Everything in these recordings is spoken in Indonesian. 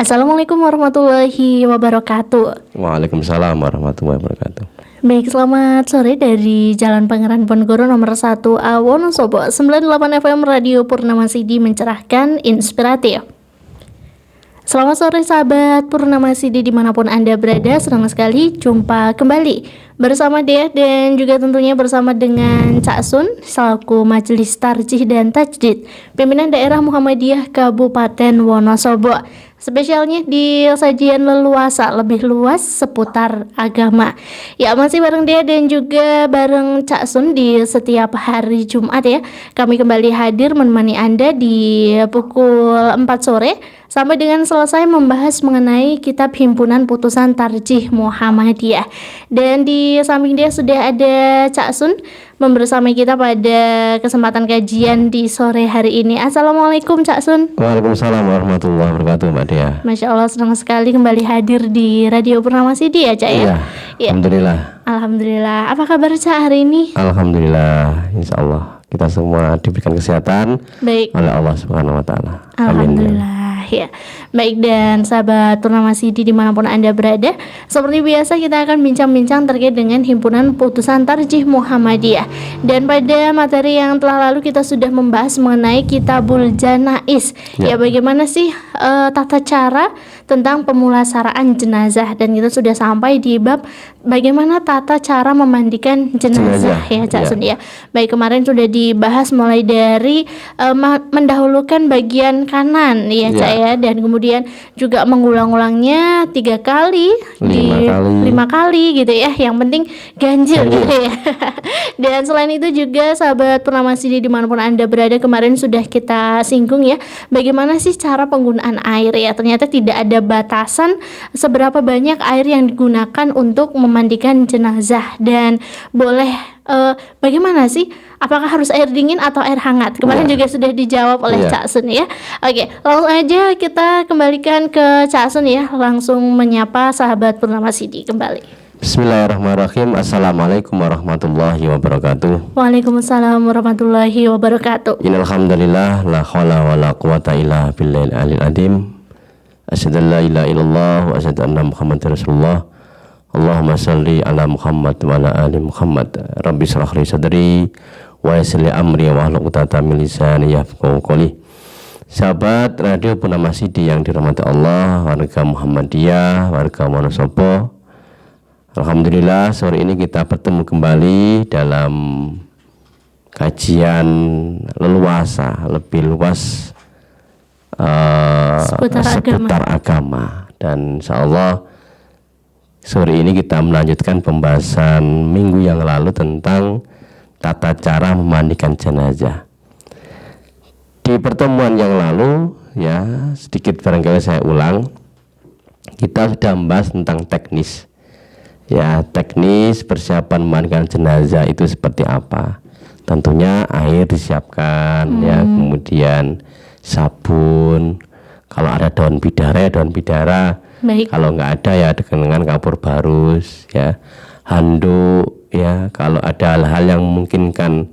Assalamualaikum warahmatullahi wabarakatuh. Waalaikumsalam warahmatullahi wabarakatuh. Baik, selamat sore dari Jalan Pangeran Ponegoro nomor 1A Wonosobo 98 FM Radio Purnama Sidi mencerahkan, inspiratif. Selamat sore sahabat Purnama Sidi dimanapun Anda berada. Senang sekali jumpa kembali bersama Dea dan juga tentunya bersama dengan Cak Sun selaku Majelis Tarjih dan Tajdid Pimpinan Daerah Muhammadiyah Kabupaten Wonosobo. Spesialnya di sajian leluasa, lebih luas seputar agama. Ya, masih bareng dia dan juga bareng Cak Sun di setiap hari Jumat ya. Kami kembali hadir menemani Anda di pukul 4 sore sampai dengan selesai membahas mengenai kitab Himpunan Putusan Tarjih Muhammadiyah. Dan di samping dia sudah ada Cak Sun membersamai kita pada kesempatan kajian di sore hari ini. Assalamualaikum Cak Sun. Waalaikumsalam warahmatullahi wabarakatuh, Mbak Dea. Masya Allah, senang sekali kembali hadir di Radio Purnama Sidi ya Cak ya. Iya, ya. Alhamdulillah. Alhamdulillah. Apa kabar Cak hari ini? Alhamdulillah, insya Allah kita semua diberikan kesehatan Baik. oleh Allah Subhanahu Wa Taala. Alhamdulillah. Ya, baik, dan sahabat Purnama Sidi dimanapun Anda berada, seperti biasa kita akan bincang-bincang terkait dengan Himpunan Putusan Tarjih Muhammadiyah. Dan pada materi yang telah lalu kita sudah membahas mengenai Kitabul Janaiz. Ya, bagaimana sih tata cara tentang pemulasaraan jenazah, dan kita sudah sampai di bab bagaimana tata cara memandikan jenazah ya Cak Sun ya. Baik, kemarin sudah dibahas mulai dari mendahulukan bagian kanan ya Cak ya, dan kemudian juga mengulang-ulangnya 3 kali, 5 kali gitu ya. Yang penting ganjil gitu ya. Dan selain itu juga sahabat Purnama Sidi dimanapun Anda berada, kemarin sudah kita singgung ya, bagaimana sih cara penggunaan air ya. Ternyata tidak ada batasan seberapa banyak air yang digunakan untuk memandikan jenazah, dan boleh bagaimana sih, apakah harus air dingin atau air hangat? Kemarin juga sudah dijawab oleh Cak Sun ya. Oke, langsung aja kita kembalikan ke Cak Sun ya, langsung menyapa sahabat Purnama Sidi kembali. Bismillahirrahmanirrahim. Assalamualaikum warahmatullahi wabarakatuh. Waalaikumsalam warahmatullahi wabarakatuh. Innal hamdalillah la haula wala quwata illa billahil aliyil azim. Asyhadu an la ilaha illallah wa asyhadu anna Muhammadar Rasulullah. Allahumma shalli ala Muhammad wa ala ali Muhammad. Rabbi shrah li sadri wa yassir li amri wa hlul 'uqdatam min lisani yafqahu qawli. Sahabat Radio Purnama Sidi yang dirahmati Allah, warga Muhammadiyah, warga Wonosobo. Alhamdulillah sore ini kita bertemu kembali dalam kajian leluasa, lebih luas seputar agama. Dan insyaallah sore ini kita melanjutkan pembahasan minggu yang lalu tentang tata cara memandikan jenazah. Di pertemuan yang lalu ya, sedikit barangkali saya ulang, kita sudah membahas tentang teknis. Ya, teknis persiapan memandikan jenazah itu seperti apa? Tentunya air disiapkan ya, kemudian sabun, kalau ada daun bidara ya daun bidara. Baik. Kalau nggak ada ya dengan kapur barus ya, handuk ya, kalau ada hal-hal yang memungkinkan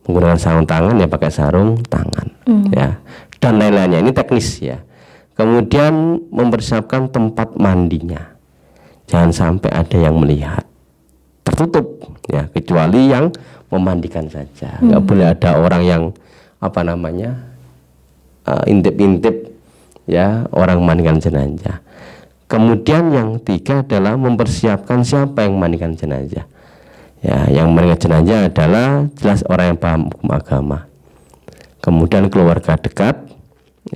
menggunakan sarung tangan ya pakai sarung tangan ya, dan lain-lainnya. Ini teknis ya. Kemudian mempersiapkan tempat mandinya, jangan sampai ada yang melihat, tertutup ya, kecuali yang memandikan saja. Nggak boleh ada orang yang intip-intip ya orang memandikan jenazah. Kemudian yang ketiga adalah mempersiapkan siapa yang memandikan jenazah. Ya, yang memandikan jenazah adalah jelas orang yang paham hukum agama. Kemudian keluarga dekat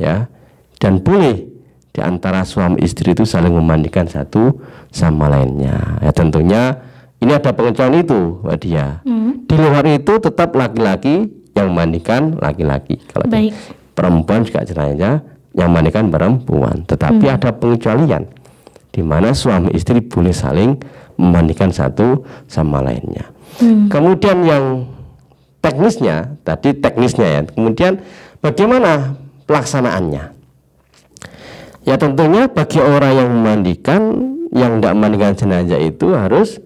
ya, dan boleh di antara suami istri itu saling memandikan satu sama lainnya. Ya, tentunya ini ada pengecualian itu, Mbak Dia. Di luar itu tetap laki-laki yang memandikan laki-laki. Kalau perempuan juga jenazah yang memandikan perempuan. Tetapi ada pengecualian di mana suami istri boleh saling memandikan satu sama lainnya. Kemudian yang teknisnya, tadi teknisnya ya. Kemudian bagaimana pelaksanaannya? Ya tentunya bagi orang yang memandikan, yang tidak memandikan jenazah itu harus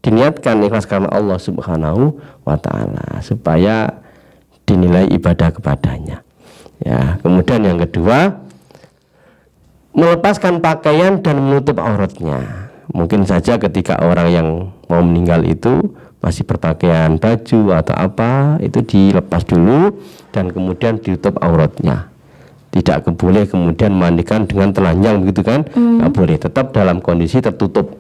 diniatkan ikhlas karena Allah Subhanahu wa Ta'ala, supaya dinilai ibadah kepadanya. Ya, kemudian yang kedua, melepaskan pakaian dan menutup auratnya. Mungkin saja ketika orang yang mau meninggal itu masih berpakaian baju atau apa, itu dilepas dulu dan kemudian ditutup auratnya. Tidak boleh kemudian mandikan dengan telanjang begitu kan? Nggak boleh, tetap dalam kondisi tertutup.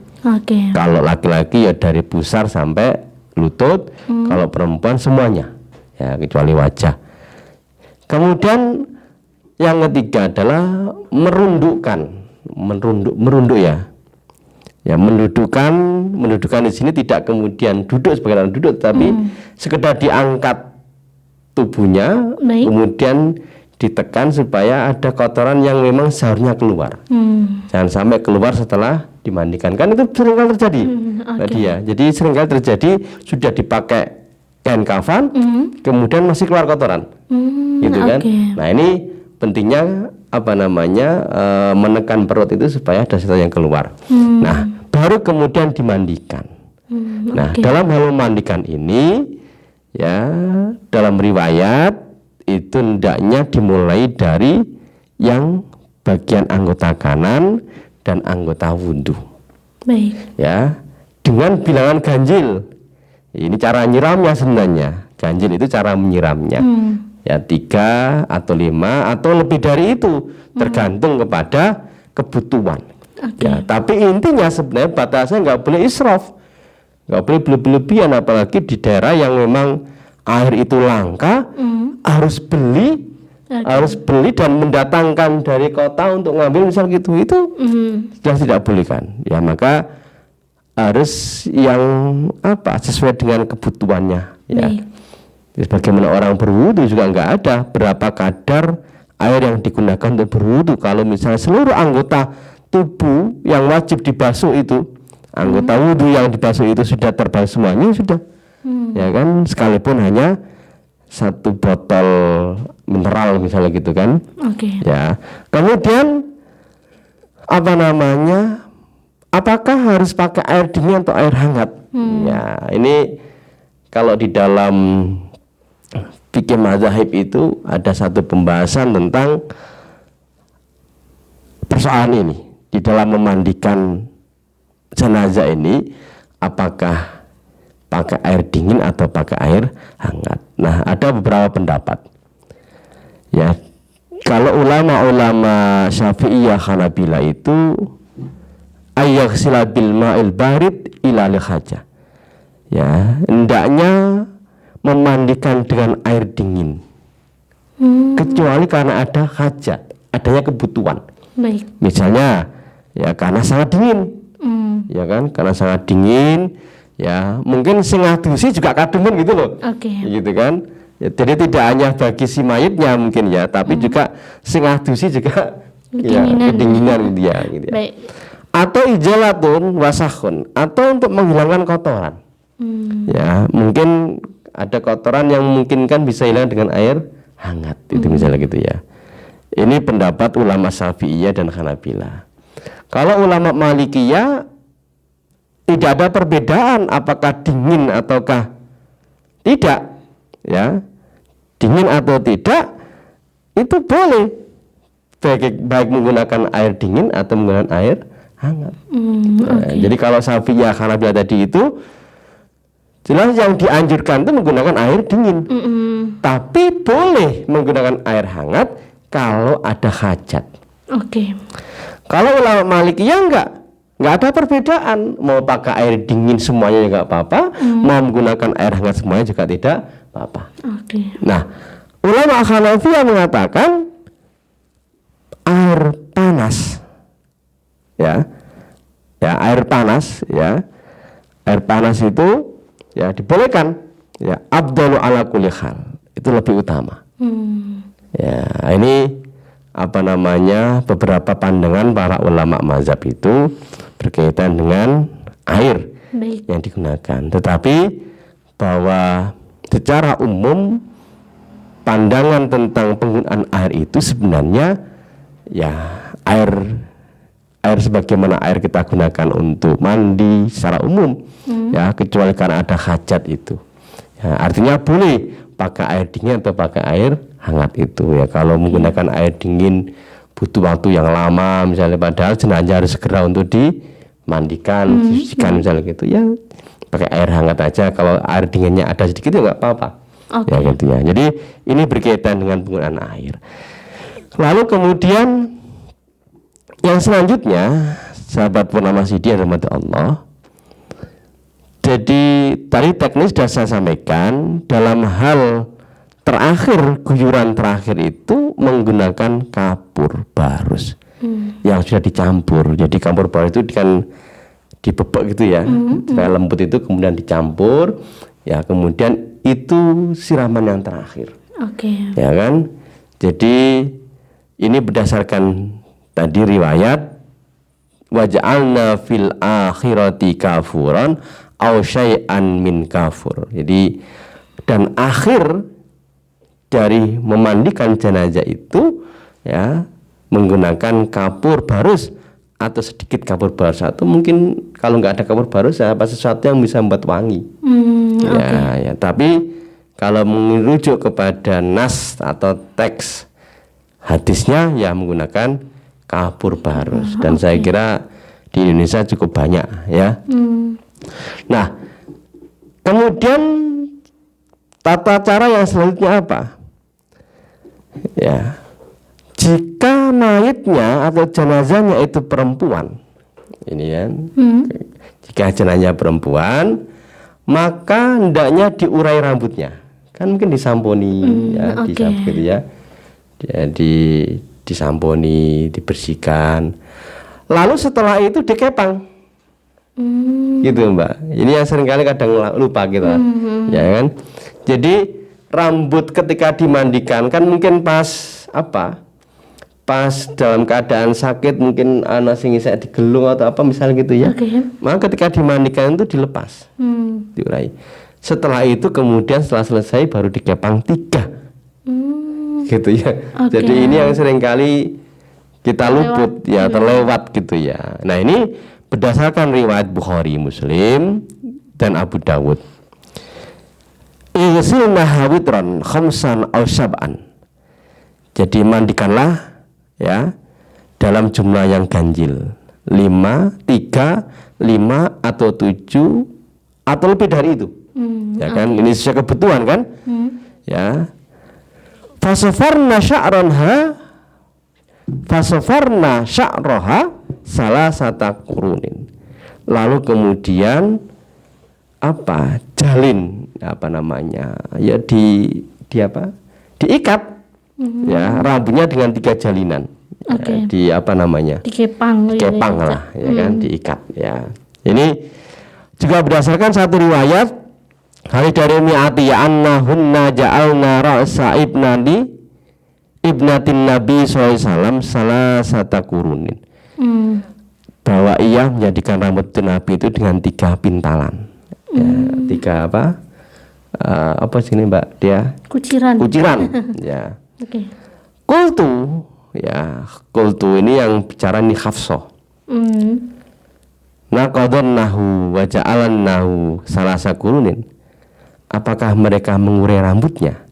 Kalau laki-laki ya dari pusar sampai lutut, kalau perempuan semuanya, ya kecuali wajah. Kemudian yang ketiga adalah merundukkan, merunduk ya. Ya, mendudukan di sini tidak kemudian duduk sebagai orang duduk, tapi sekedar diangkat tubuhnya, kemudian ditekan supaya ada kotoran yang memang seharusnya keluar. Jangan sampai keluar setelah dimandikan. Kan itu seringkali terjadi. Jadi seringkali terjadi sudah dipakai kain kafan, kemudian masih keluar kotoran. Gitu kan. Nah, ini pentingnya menekan perut itu supaya ada sesuatu yang keluar. Nah, baru kemudian dimandikan. Nah, dalam hal memandikan ini ya, dalam riwayat itu hendaknya dimulai dari yang bagian anggota kanan dan anggota wudhu. Ya, dengan bilangan ganjil. Ini cara nyiramnya sebenarnya. Ganjil itu cara menyiramnya. Ya, 3 atau 5 atau lebih dari itu, tergantung kepada kebutuhan. Ya, tapi intinya sebenarnya batasnya nggak boleh israf, nggak boleh berlebihan, apalagi di daerah yang memang air itu langka, harus beli dan mendatangkan dari kota untuk ngambil misal gitu, itu sudah tidak boleh kan. Ya, maka harus yang sesuai dengan kebutuhannya. Ya. Bagaimana orang berwudu juga nggak ada berapa kadar air yang digunakan untuk berwudu. Kalau misalnya seluruh anggota tubuh yang wajib dibasuh itu, anggota wudu yang dibasuh itu sudah terbasuh semuanya, sudah. Ya kan, sekalipun hanya 1 botol mineral misalnya gitu kan. Ya. Kemudian apakah harus pakai air dingin atau air hangat? Ya, ini kalau di dalam fikih mazhab itu ada satu pembahasan tentang persoalan ini. Di dalam memandikan jenazah ini, apakah pakai air dingin atau pakai air hangat? Nah, ada beberapa pendapat. Ya, kalau ulama-ulama Syafi'iyah Hanabila itu ayaghsila bil ma'il barid ila al-hajah. Ya, hendaknya memandikan dengan air dingin. Kecuali karena ada hajat, adanya kebutuhan. Misalnya ya karena sangat dingin. Ya kan, karena sangat dingin, ya mungkin setengah dusi juga kademen gitu loh. Gitu kan. Ya, jadi tidak hanya bagi si mayitnya mungkin ya, tapi juga setengah dusi juga kedinginan dia gitu ya. Atau ijalatun wasahun, atau untuk menghilangkan kotoran. Ya, mungkin ada kotoran yang memungkinkan bisa hilang dengan air hangat, itu misalnya gitu ya. Ini pendapat ulama Syafi'iyah dan Hanabila. Kalau ulama Malikiyah tidak ada perbedaan apakah dingin ataukah tidak, ya. Dingin atau tidak itu boleh, baik menggunakan air dingin atau menggunakan air hangat. Jadi kalau Syafi'iyah Hanabila tadi itu jelas yang dianjurkan itu menggunakan air dingin. Tapi boleh menggunakan air hangat kalau ada hajat. Kalau ulama Malikiyah enggak ada perbedaan. Mau pakai air dingin semuanya enggak apa-apa, mau menggunakan air hangat semuanya juga tidak apa-apa. Nah, ulama Hanafiyah mengatakan air panas. Ya, air panas ya. Air panas itu ya dibolehkan. Ya, afdalu ala kulli hal. Itu lebih utama. Ya, ini beberapa pandangan para ulama mazhab itu berkaitan dengan air yang digunakan. Tetapi bahwa secara umum pandangan tentang penggunaan air itu sebenarnya ya air sebagaimana air kita gunakan untuk mandi secara umum, ya kecuali karena ada hajat itu. Ya, artinya boleh pakai air dingin atau pakai air hangat itu ya. Kalau menggunakan air dingin butuh waktu yang lama misalnya, padahal jenazah harus segera untuk dimandikan, disucikan misalnya gitu ya, pakai air hangat aja, kalau air dinginnya ada sedikit ya nggak apa-apa. Ya gitu ya. Jadi ini berkaitan dengan penggunaan air. Lalu kemudian yang selanjutnya, sahabat Purnama Sidi rahmati Allah. Jadi tadi teknis sudah saya sampaikan, dalam hal terakhir, guyuran terakhir itu menggunakan kapur barus yang sudah dicampur. Jadi kapur barus itu kan dibebek gitu ya, supaya lembut itu kemudian dicampur, ya kemudian itu siraman yang terakhir. Ya kan? Jadi ini berdasarkan tadi riwayat waja'alna fil akhirati kafuran aw syai'an min kafur. Jadi dan akhir dari memandikan jenazah itu ya menggunakan kapur barus atau sedikit kapur barus, atau mungkin kalau nggak ada kapur barus ya apa sesuatu yang bisa membuat wangi. Ya, tapi kalau merujuk kepada nas atau teks hadisnya ya menggunakan kapur barus, dan saya kira di Indonesia cukup banyak ya. Nah, kemudian tata cara yang selanjutnya apa? Ya, jika mayitnya atau jenazahnya itu perempuan, ini kan, jika jenazahnya perempuan, maka hendaknya diurai rambutnya, kan mungkin disamponi, ya, disamponi gitu ya, jadi disamponi, dibersihkan, lalu setelah itu dikepang. Gitu Mbak, ini yang seringkali kadang lupa kita, ya kan. Jadi rambut ketika dimandikan kan mungkin pas apa, pas dalam keadaan sakit, mungkin anak sing saya digelung atau apa misalnya gitu ya, maka ketika dimandikan itu dilepas, diurai. Setelah itu kemudian setelah selesai baru dikepang 3, gitu ya. Jadi ini yang seringkali kita luput ya, terlewat gitu ya. Nah ini berdasarkan riwayat Bukhari, Muslim, dan Abu Dawud. Igsilna hawitron khamsan aw sab'an. Jadi mandikanlah ya dalam jumlah yang ganjil, 5, 3, 5 atau 7 atau lebih dari itu. Ya kan, ini sesuai kebutuhan kan? Ya. Fasafarna sya'ranha fasafarna sya'roha salah satu kurunin. Lalu kemudian apa? Jalin apa namanya? Ya diikat ya rambutnya dengan 3 jalinan. Ya, di apa namanya? Dikepang lah ya kan, diikat ya. Ini juga berdasarkan satu riwayat hadis dari Ummi Atiyah annahunna ja'alna ra'sa ibnatin Nabi SAW salah satu kurunin, bahwa ia menjadikan rambut Nabi itu dengan 3 pintalan, ya, 3 apa sini Mbak dia? Kuciran ya. Qultu ya, qultu ini yang bicara nih Hafsah. Naqadannahu wa ja'alannahu salasa kurunin. Apakah mereka mengurai rambutnya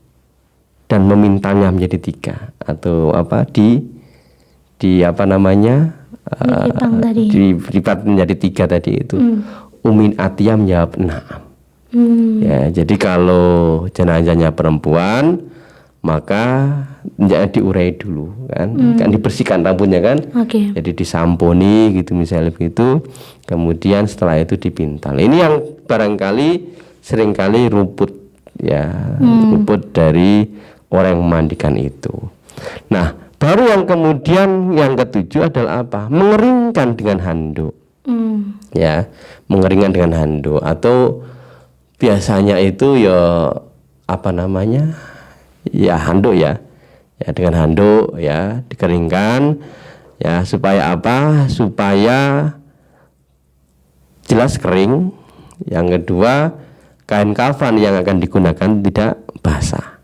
dan memintanya menjadi 3 atau apa di apa namanya dilipat menjadi 3 tadi itu. Umin Atiyah menjawab na'am. Ya, jadi kalau jenazahnya perempuan maka jangan diurai dulu kan, kan dibersihkan rambutnya kan, jadi disamponi gitu misalnya begitu, kemudian setelah itu dipintal. Ini yang barangkali seringkali luput ya, luput dari orang yang memandikan itu. Nah, baru yang kemudian yang ketujuh adalah apa? Mengeringkan dengan handuk. Ya, mengeringkan dengan handuk, atau biasanya itu ya apa namanya? Ya handuk ya. Ya dengan handuk ya dikeringkan ya, supaya apa? Supaya jelas kering. Yang kedua, kain kafan yang akan digunakan tidak basah.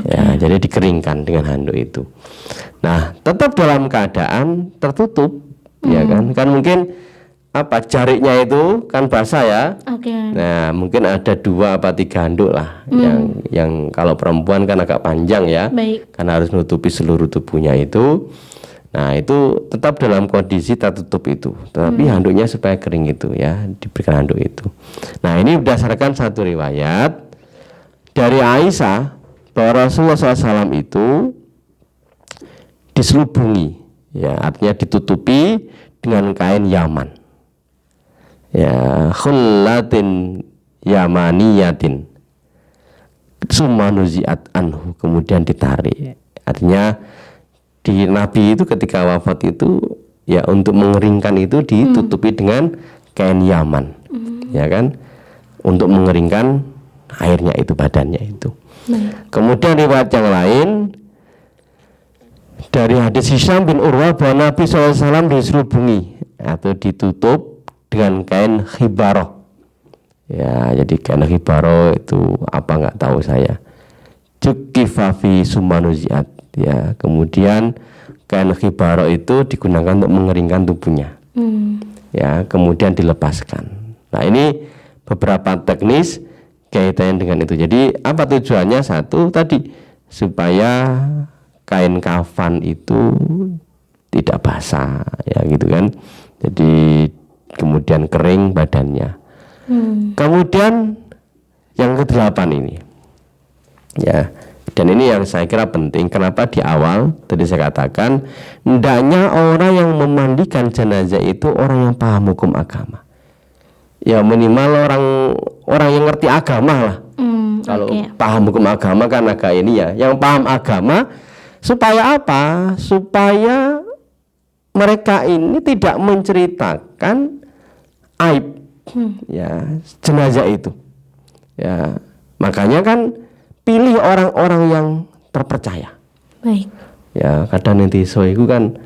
Ya, jadi dikeringkan dengan handuk itu. Nah, tetap dalam keadaan tertutup, ya kan? Kan mungkin apa jariknya itu kan basah ya. Nah, mungkin ada 2 apa 3 handuk lah, yang kalau perempuan kan agak panjang ya, karena harus menutupi seluruh tubuhnya itu. Nah itu tetap dalam kondisi tertutup itu, tetapi handuknya supaya kering itu ya, diberikan handuk itu. Nah ini berdasarkan satu riwayat dari Aisyah bahwa Rasulullah SAW itu diselubungi, ya artinya ditutupi dengan kain Yaman, ya khullatin yamaniyatin, summa nuzi'at anhu, kemudian ditarik. Artinya di Nabi itu ketika wafat itu ya untuk mengeringkan itu ditutupi dengan kain Yaman, ya kan, untuk mengeringkan airnya itu, badannya itu. Kemudian riwayat yang lain dari hadis Hisham bin Urwah bahwa Nabi SAW diselubungi atau ditutup dengan kain khibaroh. Ya, jadi kain khibaroh itu apa nggak tahu saya. Jukifafi sumanuziat. Ya, kemudian kain khibaroh itu digunakan untuk mengeringkan tubuhnya. Ya, kemudian dilepaskan. Nah, ini beberapa teknis kaitannya dengan itu. Jadi apa tujuannya? Satu tadi supaya kain kafan itu tidak basah, ya gitu kan. Jadi kemudian kering badannya. Kemudian yang ke-8 ini, ya. Dan ini yang saya kira penting. Kenapa di awal tadi saya katakan hendaknya orang yang memandikan jenazah itu orang yang paham hukum agama. Ya minimal orang yang ngerti agama lah. Kalau paham hukum agama kan agak ini ya. Yang paham agama supaya apa? Supaya mereka ini tidak menceritakan aib ya jenazah itu. Ya makanya kan pilih orang-orang yang terpercaya. Baik. Ya kadang nanti soiku kan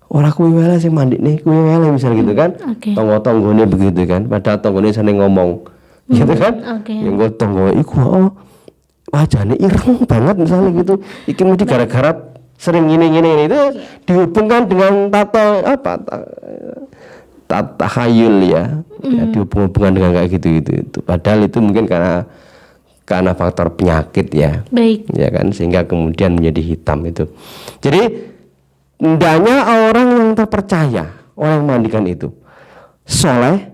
orang kuwi wae sing mandi nih, kuwi wae misal gitu kan. Tonggo-tonggone begitu kan. Padahal tonggone sane ngomong gitu kan. Yang gue tonggo iku wajahnya ireng banget misalnya gitu. Iki mesti gara-gara sering gini-gini itu dihubungkan dengan tahayul ya. Ya dihubung-hubungkan dengan kayak gitu. Padahal itu mungkin karena faktor penyakit ya. Baik. Ya kan, sehingga kemudian menjadi hitam itu. Jadi hendaknya orang yang terpercaya, orang yang memandikan itu soleh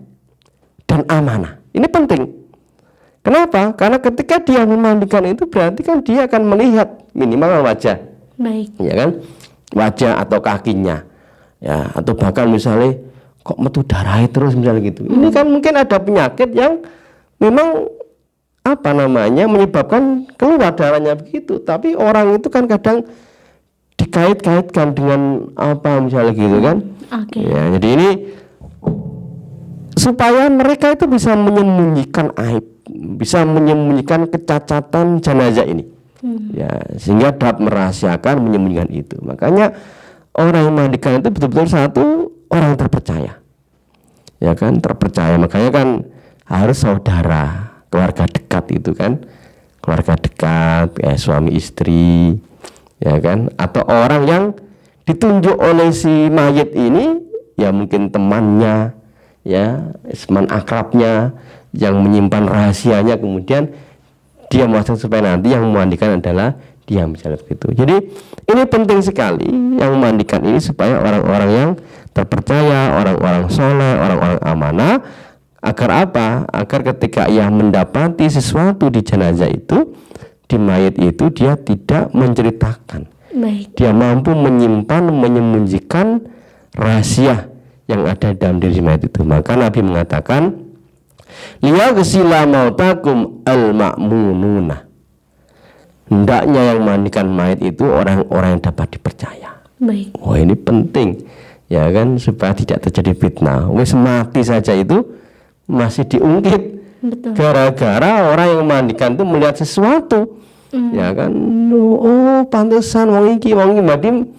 dan amanah. Ini penting. Kenapa? Karena ketika dia memandikan itu berarti kan dia akan melihat minimal wajah. Baik. Ya kan? Wajah atau kakinya. Ya, atau bahkan misalnya kok metu darah terus misalnya gitu. Ini kan mungkin ada penyakit yang memang menyebabkan keluar darahnya begitu. Tapi orang itu kan kadang dikait-kaitkan dengan apa misalnya gitu kan. Ya, jadi ini supaya mereka itu bisa menyembunyikan aib, bisa menyembunyikan kecacatan jenazah ini. Ya, sehingga dapat merahasiakan, menyembunyikan itu. Makanya orang yang memandikan itu betul-betul satu orang yang terpercaya. Ya kan, terpercaya. Makanya kan harus saudara, keluarga dekat itu kan, keluarga dekat, ya, suami istri, ya kan, atau orang yang ditunjuk oleh si mayit ini, ya mungkin temannya, ya teman akrabnya yang menyimpan rahasianya, kemudian dia maksud supaya nanti yang memandikan adalah dia misalnya begitu. Jadi ini penting sekali yang memandikan ini supaya orang-orang yang terpercaya, orang-orang soleh, orang-orang amanah. Agar apa? Agar ketika ia mendapati sesuatu di jenazah itu, di mayit itu, dia tidak menceritakan. Baik. Dia mampu menyimpan, menyembunyikan rahasia yang ada dalam diri mayit itu. Maka Nabi mengatakan, liyaghsila mautakum al-ma'mununa. Hendaknya yang mandikan mayit itu orang-orang yang dapat dipercaya. Baik. Wah, ini penting, ya kan, supaya tidak terjadi fitnah. Wes mati saja itu masih diungkit. Betul. Gara-gara orang yang memandikan itu melihat sesuatu, ya kan, pantesan wong iki mati,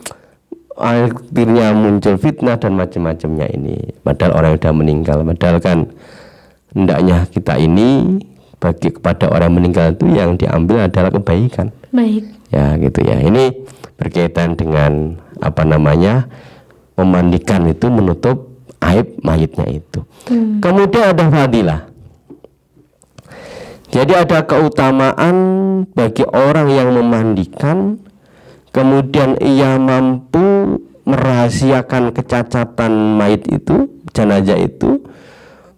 akhirnya muncul fitnah dan macam-macamnya ini. Padahal orang yang sudah meninggal. Padahal kan hendaknya kita ini bagi kepada orang yang meninggal itu yang diambil adalah kebaikan. Baik. Ya gitu ya. Ini berkaitan dengan memandikan itu menutup aib mayitnya itu. Kemudian ada fadilah. Jadi ada keutamaan bagi orang yang memandikan, kemudian ia mampu merahasiakan kecacatan mayit itu, jenazah itu,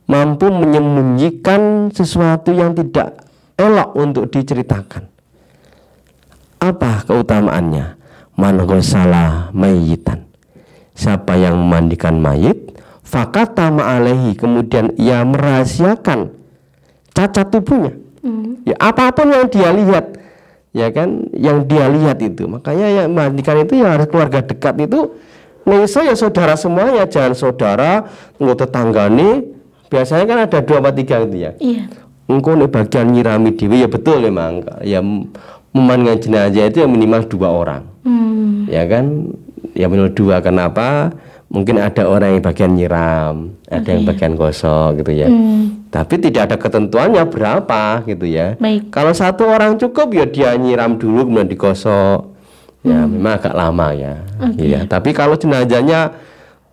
mampu menyembunyikan sesuatu yang tidak elok untuk diceritakan. Apa keutamaannya? Man ghassala mayyitan, siapa yang memandikan mayit, fakatama alaihi, kemudian ia merahasiakan cacat tubuhnya. Ya, apapun yang dia lihat, ya kan, yang dia lihat itu, makanya yang memandikan itu ya harus keluarga dekat itu. Nisa ya saudara semuanya, jangan saudara nggak tetanggane. Biasanya kan ada 2 atau 3 gitu ya. Iya. Engkau nih bagian nyirami dewi, ya betul memang. Ya memandikan jenazah itu ya minimal 2 orang. Ya kan, ya minimal 2. Kenapa? Mungkin ada orang yang bagian nyiram, ada yang bagian gosok gitu ya. Tapi tidak ada ketentuannya berapa gitu ya. Baik. Kalau 1 orang cukup ya dia nyiram dulu kemudian digosok. Ya memang agak lama ya. Ya. Tapi kalau jenazahnya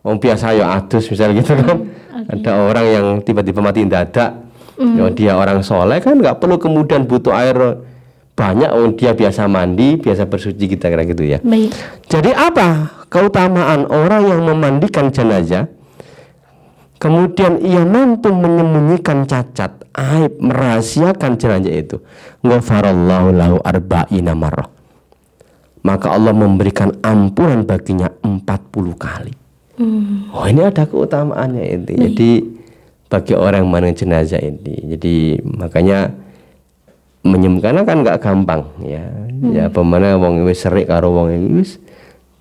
biasa ya adus misalnya gitu kan. Ada orang yang tiba-tiba mati mendadak. Ya, dia orang soleh kan nggak perlu kemudian butuh air banyak, dia biasa mandi, biasa bersuci, kita kira gitu ya. Baik. Jadi apa keutamaan orang yang memandikan jenazah, kemudian ia mampu menyembunyikan cacat, aib, merahasiakan jenazah itu, ghafarallahu lahu arba'ina marrah, maka Allah memberikan ampunan baginya 40 kali. Oh, ini ada keutamaannya itu. Jadi bagi orang yang memandikan jenazah ini, jadi makanya menyembuhkan kan nggak gampang ya. Ya pemana wong wis serik karo wong wis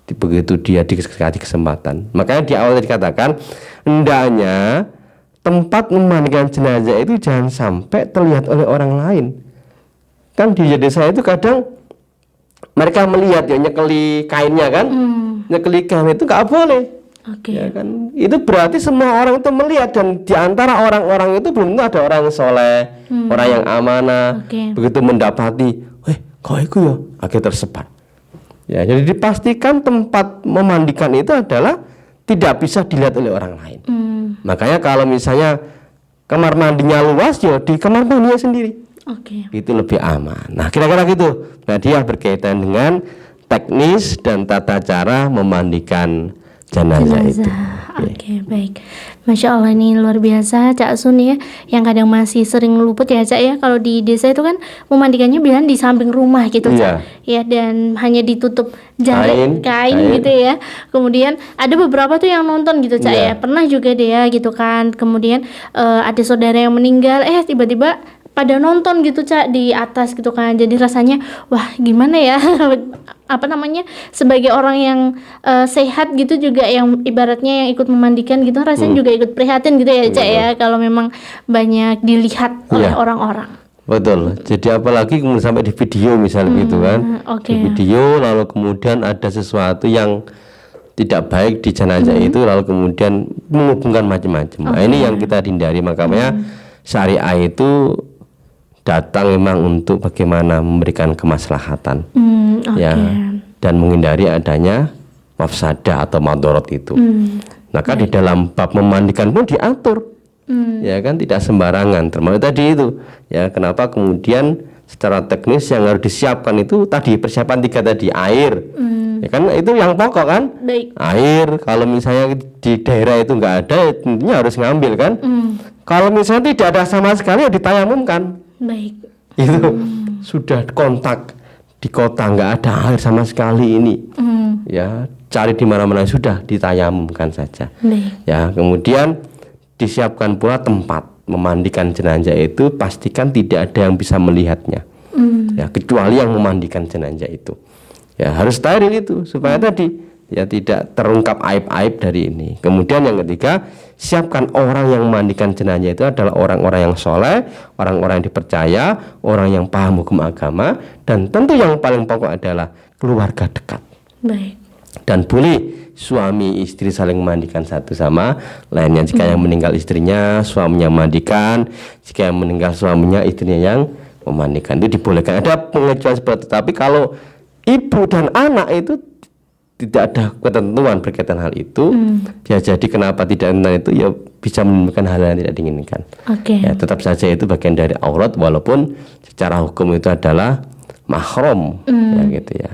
begitu dia dikasih kesempatan. Makanya di awal dikatakan hendaknya tempat memandikan jenazah itu jangan sampai terlihat oleh orang lain. Kan di desa itu kadang mereka melihat ya nyekeli kainnya kan, nyekeli kain itu nggak boleh. Ya kan, itu berarti semua orang itu melihat, dan diantara orang-orang itu belum tentu ada orang yang soleh, orang yang amanah. Begitu mendapati, kok itu ya, akhirnya tersebar. Ya, jadi dipastikan tempat memandikan itu adalah tidak bisa dilihat oleh orang lain. Makanya kalau misalnya kamar mandinya luas, ya di kamar mandinya sendiri. Itu lebih aman. Nah, kira-kira gitu. Nah, dia berkaitan dengan teknis dan tata cara memandikan jenazah itu. Oke, baik. Masya Allah, ini luar biasa Cak Sun ya, yang kadang masih sering luput ya Cak ya. Kalau di desa itu kan memandikannya bilang di samping rumah gitu Cak. Ya, dan hanya ditutup kain gitu ya. Kemudian ada beberapa tuh yang nonton gitu Cak ya. Pernah juga dia gitu kan. Kemudian ada saudara yang meninggal, tiba-tiba pada nonton gitu Cak di atas gitu kan. Jadi rasanya wah gimana ya sebagai orang yang sehat gitu juga, yang ibaratnya yang ikut memandikan gitu, rasanya juga ikut prihatin gitu ya Cak ya, kalau memang banyak dilihat oleh orang-orang. Betul. Jadi apalagi kemudian sampai di video misalnya gitu kan. Di video lalu kemudian ada sesuatu yang tidak baik di jenazah itu, lalu kemudian menghubungkan macam-macam. Nah, ini yang kita hindari. Makanya syariah itu datang memang untuk bagaimana memberikan kemaslahatan, ya, dan menghindari adanya mafsadah atau madorot itu. Maka di dalam bab memandikan pun diatur, ya kan, tidak sembarangan. Termasuk tadi itu, ya, kenapa kemudian secara teknis yang harus disiapkan itu tadi persiapan 3 tadi, air, ya kan, itu yang pokok kan. Air, kalau misalnya di daerah itu nggak ada, ya tentunya harus ngambil kan. Kalau misalnya tidak ada sama sekali, ya ditayamumkan. Itu sudah kontak di kota nggak ada air sama sekali ini, ya cari di mana-mana, sudah ditayamumkan saja. Ya, kemudian disiapkan pula tempat memandikan jenazah itu, pastikan tidak ada yang bisa melihatnya, ya, kecuali yang memandikan jenazah itu. Ya harus steril itu supaya tadi ya tidak terungkap aib-aib dari ini. Kemudian yang ketiga, siapkan orang yang memandikan jenazah itu adalah orang-orang yang soleh, orang-orang yang dipercaya, orang yang paham hukum agama, dan tentu yang paling pokok adalah keluarga dekat. Dan boleh suami istri saling memandikan satu sama lainnya. Jika yang meninggal istrinya, suaminya memandikan. Jika yang meninggal suaminya, istrinya yang memandikan. Itu dibolehkan. Ada pengecualian seperti itu. Tapi kalau ibu dan anak itu tidak ada ketentuan berkaitan hal itu. Ya, jadi kenapa tidak tentang itu, ya bisa menimbulkan hal yang tidak diinginkan. Ya, tetap saja itu bagian dari aurat, walaupun secara hukum itu adalah mahram, ya gitu ya.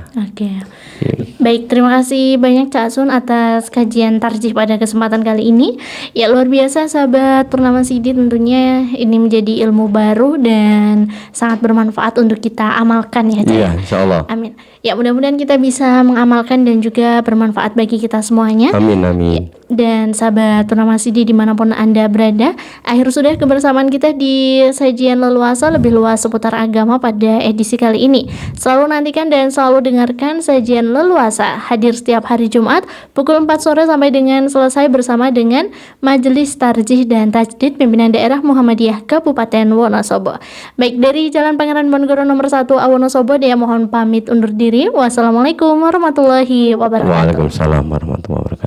Baik, terima kasih banyak Cak Sun atas kajian tarjih pada kesempatan kali ini. Ya, luar biasa sahabat Purnama Sidi, tentunya ini menjadi ilmu baru dan sangat bermanfaat untuk kita amalkan ya Cak. Iya, insya Allah. Amin. Ya, mudah-mudahan kita bisa mengamalkan dan juga bermanfaat bagi kita semuanya. Amin, amin. Dan sahabat Purnama Sidi dimanapun Anda berada, akhir sudah kebersamaan kita di sajian leluasa lebih luas seputar agama pada edisi kali ini. Selalu nantikan dan selalu dengarkan sajian leluasa hadir setiap hari Jumat pukul 4 sore sampai dengan selesai bersama dengan Majelis Tarjih dan Tajdid Pimpinan Daerah Muhammadiyah Kabupaten Wonosobo. Baik, dari Jalan Pangeran Diponegoro nomor 1 Wonosobo, dia mohon pamit undur diri. Wassalamualaikum warahmatullahi wabarakatuh. Waalaikumsalam warahmatullahi wabarakatuh.